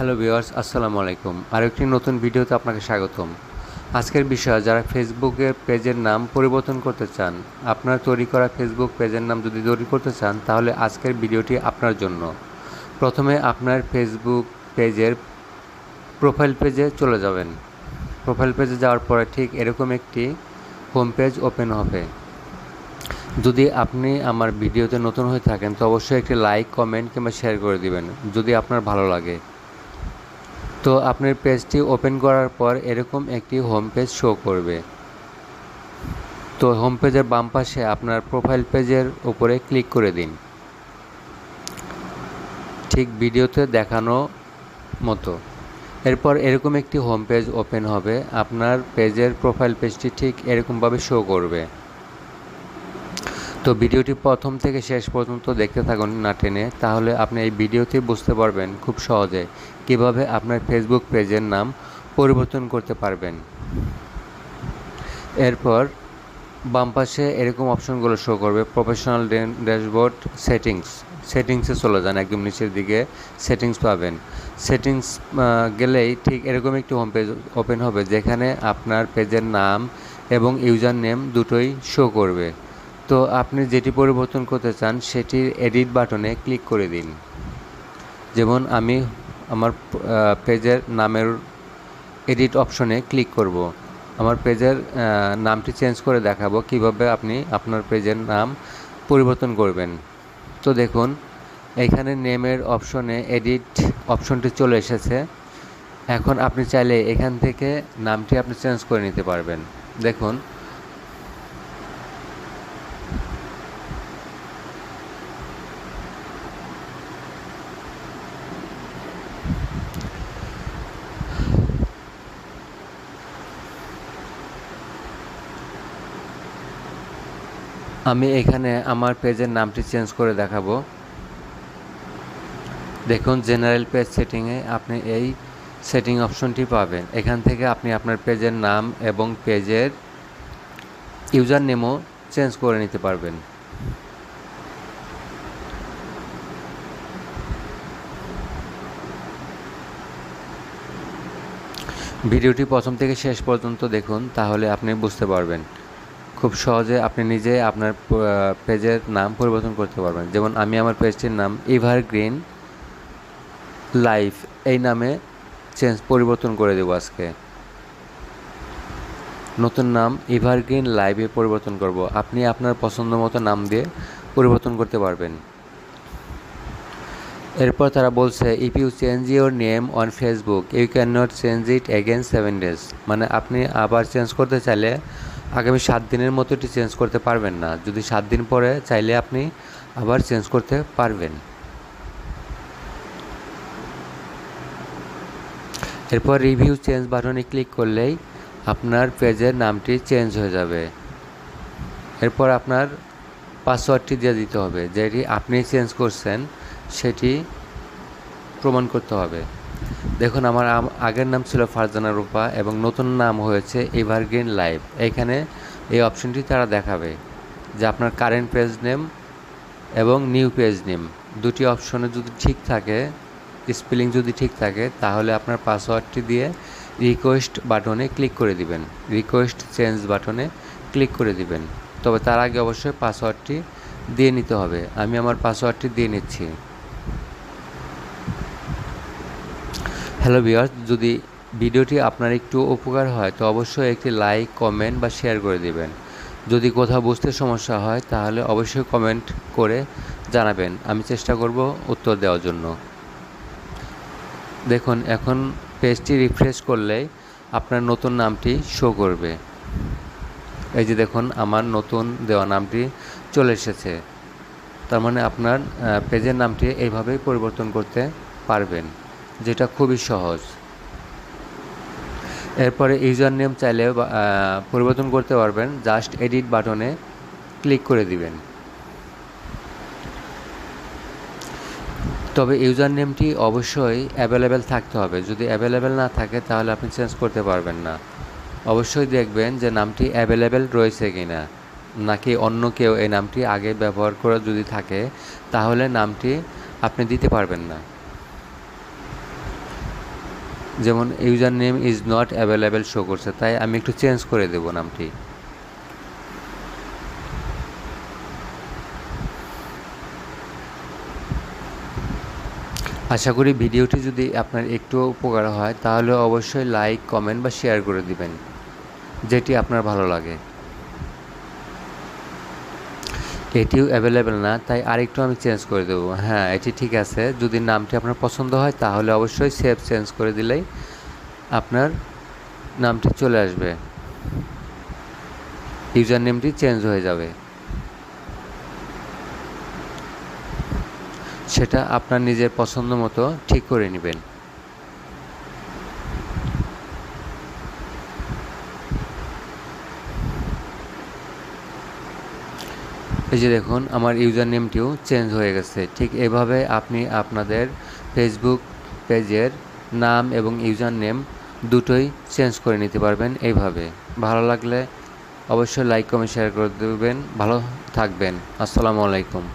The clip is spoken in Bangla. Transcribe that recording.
হ্যালো ভিউয়ার্স, আসসালামু আলাইকুম। আরেকটি নতুন ভিডিওতে আপনাকে স্বাগতম। আজকের বিষয়, যারা ফেসবুকের পেজের নাম পরিবর্তন করতে চান, আপনার তৈরি করা ফেসবুক পেজের নাম যদি তৈরি করতে চান, তাহলে আজকের ভিডিওটি আপনার জন্য। প্রথমে আপনার ফেসবুক পেজের প্রোফাইল পেজে চলে যাবেন। প্রোফাইল পেজে যাওয়ার পরে ঠিক এরকম একটি হোম পেজ ওপেন হবে। যদি আপনি আমার ভিডিওতে নতুন হয়ে থাকেন তো অবশ্যই একটি লাইক, কমেন্ট কিংবা শেয়ার করে দিবেন যদি আপনার ভালো লাগে। তো আপনার পেজটি ওপেন করার পর এরকম একটি হোম পেজ শো করবে। তো হোম পেজের বাম পাশে আপনার প্রোফাইল পেজের উপরে ক্লিক করে দিন, ঠিক ভিডিওতে দেখানো মতো। এরপর এরকম একটি হোম পেজ ওপেন হবে। আপনার পেজের প্রোফাইল পেজটি ঠিক এরকমভাবে শো করবে। তো ভিডিওটি প্রথম থেকে শেষ পর্যন্ত দেখতে থাকুন না টেনে, তাহলে আপনি এই ভিডিওতে বুঝতে পারবেন খুব সহজে কিভাবে আপনার ফেসবুক পেজের নাম পরিবর্তন করতে পারবেন। এরপর বাম পাশে এরকম অপশনগুলো শো করবে। প্রফেশনাল ড্যাশবোর্ড, সেটিংসে চলে যান, একদম নিচের দিকে সেটিংস পাবেন। সেটিংস গেলেই ঠিক এরকম একটি হোম পেজ ওপেন হবে, যেখানে আপনার পেজের নাম এবং ইউজার নেম দুটোই শো করবে। তো আপনি যেটি পরিবর্তন করতে চান সেটির এডিট বাটনে ক্লিক করে দিন। যেমন আমি আমার পেজের নামের এডিট অপশনে ক্লিক করব। আমার পেজের নামটি চেঞ্জ করে দেখাবো কিভাবে আপনি আপনার পেজের নাম পরিবর্তন করবেন। তো দেখুন, এখানে নেমের অপশনে এডিট অপশনটি চলে এসেছে। এখন আপনি চাইলে এখান থেকে নামটি আপনি চেঞ্জ করে নিতে পারবেন। দেখুন, আমি এখানে আমার পেজের নামটি চেঞ্জ করে দেখাবো। দেখুন, জেনারেল পেজ সেটিংয়ে আপনি এই সেটিং অপশনটি পাবেন। এখান থেকে আপনি আপনার পেজের নাম এবং পেজের ইউজার নেমও চেঞ্জ করে নিতে পারবেন। ভিডিওটি প্রথম থেকে শেষ পর্যন্ত দেখুন, তাহলে আপনি বুঝতে পারবেন খুব সহজে আপনি নিজে আপনার পেজের নাম পরিবর্তন করতে পারবেন। যেমন আমি আমার পেজটির নাম এভারগ্রিন লাইফ এই নামে পরিবর্তন করে দেব। আজকে নতুন নাম এভারগ্রিন লাইভে পরিবর্তন করব। আপনি আপনার পছন্দ মতো নাম দিয়ে পরিবর্তন করতে পারবেন। এরপর তারা বলছে, if you change your name on Facebook you can not change it again 7 days। মানে আপনি আবার চেঞ্জ করতে চাইলে আগামী 7 দিনের মতো এটি চেঞ্জ করতে পারবেন না। যদি 7 দিন পরে চাইলে আপনি আবার চেঞ্জ করতে পারবেন। এরপর রিভিউ চেঞ্জ বাটনে ক্লিক করলেই আপনার পেজের নামটি চেঞ্জ হয়ে যাবে। এরপর আপনার পাসওয়ার্ডটি দিয়ে দিতে হবে, যেটি আপনি চেঞ্জ করছেন সেটি প্রমাণ করতে হবে। দেখুন, আমার আগের নাম ছিল ফারজানা রূপা এবং নতুন নাম হয়েছে এভারগ্রিন লাইভ। এখানে এই অপশনটি তারা দেখাবে যে আপনার কারেন্ট পেজ নেম এবং নিউ পেজ নেম দুটি অপশনে যদি ঠিক থাকে, স্পেলিং যদি ঠিক থাকে, তাহলে আপনার পাসওয়ার্ডটি দিয়ে রিকোয়েস্ট বাটনে ক্লিক করে দিবেন, রিকোয়েস্ট চেঞ্জ বাটনে ক্লিক করে দিবেন। তবে তার আগে অবশ্যই পাসওয়ার্ডটি দিয়ে নিতে হবে। আমি আমার পাসওয়ার্ডটি দিয়ে নিচ্ছি। হ্যালো ভিউয়ার্স, যদি ভিডিওটি আপনার একটু উপকার হয় তো অবশ্যই একটি লাইক, কমেন্ট বা শেয়ার করে দিবেন। যদি কোথাও বুঝতে সমস্যা হয় তাহলে অবশ্যই কমেন্ট করে জানাবেন, আমি চেষ্টা করব উত্তর দেওয়ার জন্য। দেখুন, এখন পেজটি রিফ্রেশ করলেই আপনার নতুন নামটি শো করবে। এই যে দেখুন, আমার নতুন দেওয়া নামটি চলে এসেছে। তার মানে আপনার পেজের নামটি এইভাবেই পরিবর্তন করতে পারবেন, যেটা খুবই সহজ। এরপরে ইউজার নেম চাইলে পরিবর্তন করতে পারবেন, জাস্ট এডিট বাটনে ক্লিক করে দিবেন। তবে ইউজার নেমটি অবশ্যই অ্যাভেলেবেল থাকতে হবে। যদি অ্যাভেলেবেল না থাকে তাহলে আপনি চেঞ্জ করতে পারবেন না। অবশ্যই দেখবেন যে নামটি অ্যাভেলেবেল রয়েছে কিনা, নাকি অন্য কেউ এই নামটি আগে ব্যবহার করে যদি থাকে তাহলে নামটি আপনি দিতে পারবেন না। যেমন user name is not available show করছে, তাই আমি একটু চেঞ্জ করে দেব নামটি। আশা করি ভিডিওটি যদি আপনার একটু উপকার হয় তাহলে অবশ্যই লাইক, কমেন্ট বা শেয়ার করে দিবেন, যেটি আপনার ভালো লাগে। এটিও অ্যাভেলেবেল না, তাই আরেকটু আমি চেঞ্জ করে দেবো। হ্যাঁ, এটি ঠিক আছে। যদি নামটি আপনার পছন্দ হয় তাহলে অবশ্যই সেভ চেঞ্জ করে দিলেই আপনার নামটি চলে আসবে, ইউজার নেমটি চেঞ্জ হয়ে যাবে। সেটা আপনার নিজের পছন্দ মতো ঠিক করে নেবেন। এই যে দেখুন, আমার ইউজার নেমটিও চেঞ্জ হয়ে গেছে। ঠিক এভাবে আপনি আপনাদের ফেসবুক পেজের নাম এবং ইউজার নেম দুটোই চেঞ্জ করে নিতে পারবেন এইভাবে। ভালো লাগলে অবশ্যই লাইক, কমেন্ট, শেয়ার করে দেবেন। ভালো থাকবেন। আসসালামু আলাইকুম।